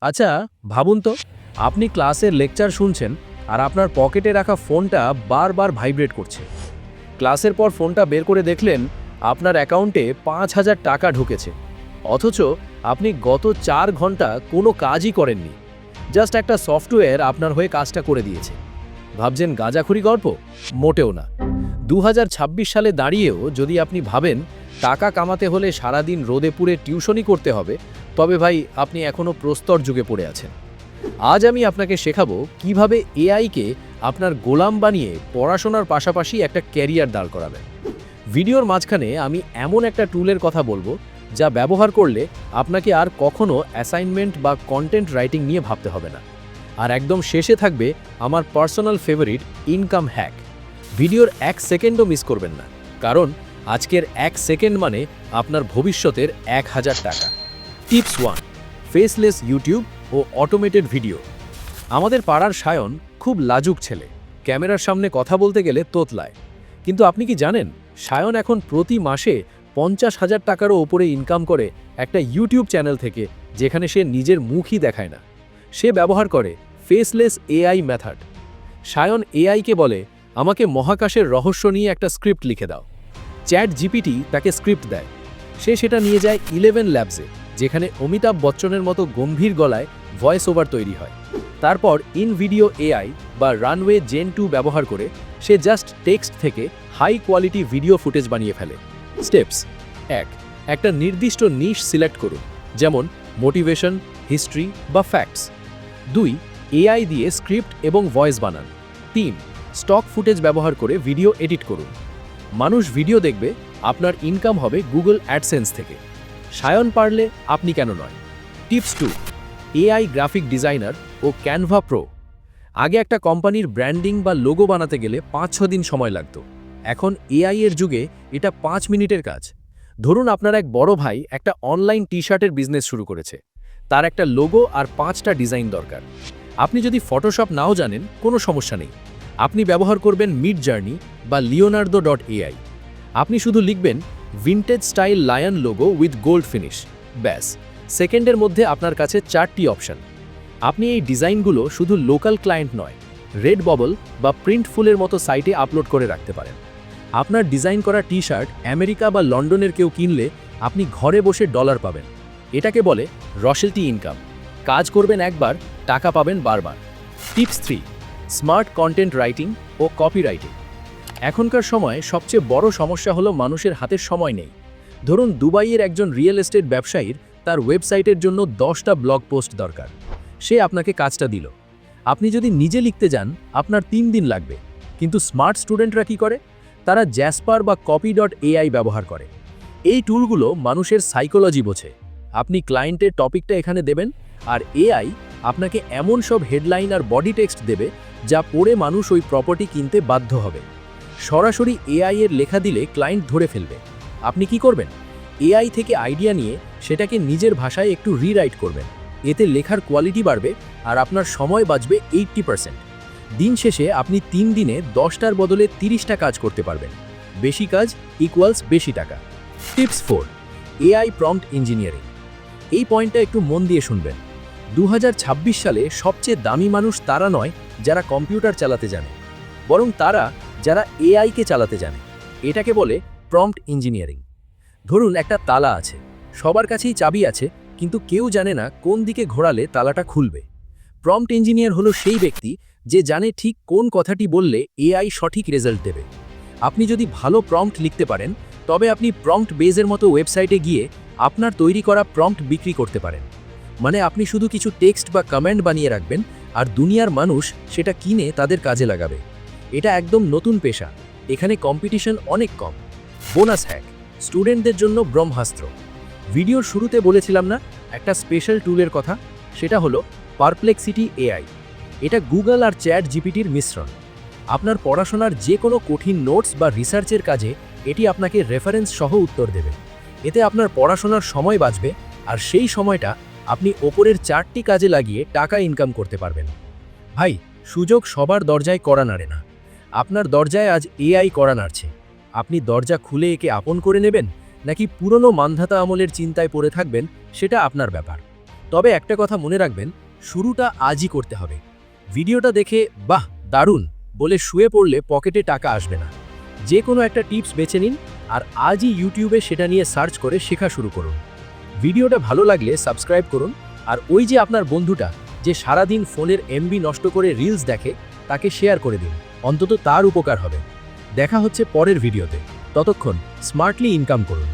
আচ্ছা, ভাবুন তো, আপনি ক্লাসের লেকচার শুনছেন আর আপনার পকেটে রাখা ফোনটা বারবার ভাইব্রেট করছে। ক্লাসের পর ফোনটা বের করে দেখলেন আপনার অ্যাকাউন্টে ৫,০০০ টাকা ঢুকেছে। অথচ আপনি গত ৪ ঘন্টা কোনো কাজই করেননি। জাস্ট একটা সফটওয়্যার আপনার হয়ে কাজটা করে দিয়েছে। ভাবছেন গাঁজাখুরি গল্প? মোটেও না। ২০২৬ সালে দাঁড়িয়েও যদি আপনি ভাবেন টাকা কামাতে হলে সারাদিন রোদে পুড়ে টিউশনই করতে হবে, তবে ভাই আপনি এখনও প্রস্তর যুগে পড়ে আছেন। আজ আমি আপনাকে শেখাবো কিভাবে এআইকে আপনার গোলাম বানিয়ে পড়াশোনার পাশাপাশি একটা ক্যারিয়ার দাঁড় করাবেন। ভিডিওর মাঝখানে আমি এমন একটা টুলের কথা বলবো যা ব্যবহার করলে আপনাকে আর কখনো অ্যাসাইনমেন্ট বা কন্টেন্ট রাইটিং নিয়ে ভাবতে হবে না। আর একদম শেষে থাকবে আমার পার্সোনাল ফেভারিট ইনকাম হ্যাক। ভিডিওর ১ সেকেন্ডও মিস করবেন না, কারণ আজকের ১ সেকেন্ড মানে আপনার ভবিষ্যতের ১,০০০ টাকা। টিপস 1, ফেসলেস ইউটিউব ও অটোমেটেড ভিডিও। আমাদের পাড়ার সায়ন খুব লাজুক ছেলে, ক্যামেরার সামনে কথা বলতে গেলে তোতলায়। কিন্তু আপনি কি জানেন সায়ন এখন প্রতি মাসে ৫০,০০০ টাকারও ওপরে ইনকাম করে একটা ইউটিউব চ্যানেল থেকে, যেখানে সে নিজের মুখই দেখায় না। সে ব্যবহার করে ফেসলেস এআই মেথড। সায়ন এআইকে বলে, আমাকে মহাকাশের রহস্য নিয়ে একটা স্ক্রিপ্ট লিখে দাও। চ্যাট জিপিটি তাকে স্ক্রিপ্ট দেয়। সে সেটা নিয়ে যায় 11 ল্যাবসে, যেখানে অমিতাভ বচ্চনের মতো গম্ভীর গলায় ভয়েস ওভার তৈরি হয়। তারপর ইন ভিডিও এআই বা রানওয়ে জেন 2 ব্যবহার করে সে জাস্ট টেক্সট থেকে হাই কোয়ালিটি ভিডিও ফুটেজ বানিয়ে ফেলে। স্টেপস: ১, একটা নির্দিষ্ট নিশ সিলেক্ট করুন, যেমন মোটিভেশন, হিস্ট্রি বা ফ্যাক্টস। ২, এআই দিয়ে স্ক্রিপ্ট এবং ভয়েস বানান। ৩, স্টক ফুটেজ ব্যবহার করে ভিডিও এডিট করুন। মানুষ ভিডিও দেখবে, আপনার ইনকাম হবে গুগল অ্যাডসেন্স থেকে। সায়ন পারলে আপনি কেন নয়? টিপস 2, এআই গ্রাফিক ডিজাইনার ও ক্যানভা প্রো। আগে একটা কোম্পানির ব্র্যান্ডিং বা লোগো বানাতে গেলে ৫-৬ দিন সময় লাগতো। এখন এআই এর যুগে এটা ৫ মিনিটের কাজ। ধরুন আপনার এক বড় ভাই একটা অনলাইন টি-শার্টের বিজনেস শুরু করেছে। তার একটা লোগো আর ৫টা ডিজাইন দরকার। আপনি যদি ফটোশপ নাও জানেন, কোনো সমস্যা নেই। আপনি ব্যবহার করবেন মিডজার্নি বা লিওনার্দো.এআই। আপনি শুধু লিখবেন vintage style lion logo with gold finish, ব্যাস, সেকেন্ডের মধ্যে আপনার কাছে 4টি অপশন। আপনি এই ডিজাইনগুলো শুধু লোকাল ক্লায়েন্ট নয়, রেড ববল বা প্রিন্টফুলের মতো সাইটে আপলোড করে রাখতে পারেন। আপনার ডিজাইন করা টি-শার্ট আমেরিকা বা লন্ডনের কেউ কিনলে আপনি ঘরে বসে ডলার পাবেন। এটাকে বলে রয়্যালটি ইনকাম। কাজ করবেন একবার, টাকা পাবেন বারবার। টিপস 3, স্মার্ট কন্টেন্ট রাইটিং ও কপিরাইটিং। এখনকার সময়ে সবচেয়ে বড় সমস্যা হলো মানুষের হাতে সময় নেই। ধরুন দুবাইয়ের একজন রিয়েল এস্টেট ব্যবসায়ীর তার ওয়েবসাইটের জন্য 10টা ব্লগ পোস্ট দরকার। সে আপনাকে কাজটা দিল। আপনি যদি নিজে লিখতে যান, আপনার 3 দিন লাগবে। কিন্তু স্মার্ট স্টুডেন্টরা কি করে? তারা জ্যাসপার বা কপি.এআই ব্যবহার করে। এই টুলগুলো মানুষের সাইকোলজি বোঝে। আপনি ক্লায়েন্টের টপিকটা এখানে দেবেন, আর এআই আপনাকে এমন সব হেডলাইন আর বডি টেক্সট দেবে যা পড়ে মানুষ ওই প্রপার্টি কিনতে বাধ্য হবে। সরাসরি এআই এর লেখা দিলে ক্লায়েন্ট ধরে ফেলবে। আপনি কি করবেন? এআই থেকে আইডিয়া নিয়ে সেটাকে নিজের ভাষায় একটু রিরাইট করবেন। এতে লেখার কোয়ালিটি বাড়বে আর আপনার সময় বাঁচবে 80%। দিন শেষে আপনি 3 দিনে 10টার বদলে 30টা কাজ করতে পারবেন। বেশি কাজ ইকুয়ালস বেশি টাকা। Tips 4, AI prompt engineering. এই পয়েন্টটা একটু মন দিয়ে শুনবেন। 2026 সালে সবচেয়ে দামি মানুষ তারা নয় যারা কম্পিউটার চালাতে জানে, বরং তারা যারা এআইকে চালাতে জানে। এটাকে বলে প্রম্পট ইঞ্জিনিয়ারিং। ধরুন একটা তালা আছে, সবার কাছেই চাবি আছে, কিন্তু কেউ জানে না কোন দিকে ঘোরালে তালাটা খুলবে। প্রম্পট ইঞ্জিনিয়ার হলো সেই ব্যক্তি যে জানে ঠিক কোন কথাটি বললে এআই সঠিক রেজাল্ট দেবে। আপনি যদি ভালো প্রম্পট লিখতে পারেন, তবে আপনি প্রম্পট বেজের মতো ওয়েবসাইটে গিয়ে আপনার তৈরি করা প্রম্পট বিক্রি করতে পারেন। মানে আপনি শুধু কিছু টেক্সট বা কমেন্ট বানিয়ে রাখবেন, আর দুনিয়ার মানুষ সেটা কিনে তাদের কাজে লাগাবে। এটা একদম নতুন পেশা, এখানে কম্পিটিশন অনেক কম। বোনাস হ্যাক, স্টুডেন্টদের জন্য ব্রহ্মাস্ত্র। ভিডিওর শুরুতে বলেছিলাম না একটা স্পেশাল টুলের কথা? সেটা হলো পারপ্লেক্সিটি এআই। এটা গুগল আর চ্যাট জিপিটির মিশ্রণ। আপনার পড়াশোনার যে কোনো কঠিন নোটস বা রিসার্চের কাজে এটি আপনাকে রেফারেন্স সহ উত্তর দেবে। এতে আপনার পড়াশোনার সময় বাঁচবে, আর সেই সময়টা আপনি ওপরের 4টি কাজে লাগিয়ে টাকা ইনকাম করতে পারবেন। ভাই, সুযোগ সবার দরজায় কড়া নাড়ে না। আপনার দরজায় আজ এআই কড়া নাড়ছে। আপনি দরজা খুলে একে আপন করে নেবেন, নাকি পুরনো মানধাতা আমলের চিন্তায় পড়ে থাকবেন, সেটা আপনার ব্যাপার। তবে একটা কথা মনে রাখবেন, শুরুটা আজই করতে হবে। ভিডিওটা দেখে বাহ দারুণ বলে শুয়ে পড়লে পকেটে টাকা আসবে না। যে কোনো একটা টিপস বেছে নিন আর আজই ইউটিউবে সেটা নিয়ে সার্চ করে শেখা শুরু করুন। ভিডিওটা ভালো লাগলে সাবস্ক্রাইব করুন, আর ওই যে আপনার বন্ধুটা যে সারাদিন ফোনের এমবি নষ্ট করে রিলস দেখে, তাকে শেয়ার করে দিন, অন্তত তার উপকার হবে। দেখা হচ্ছে পরের ভিডিওতে। ততক্ষণ স্মার্টলি ইনকাম করুন।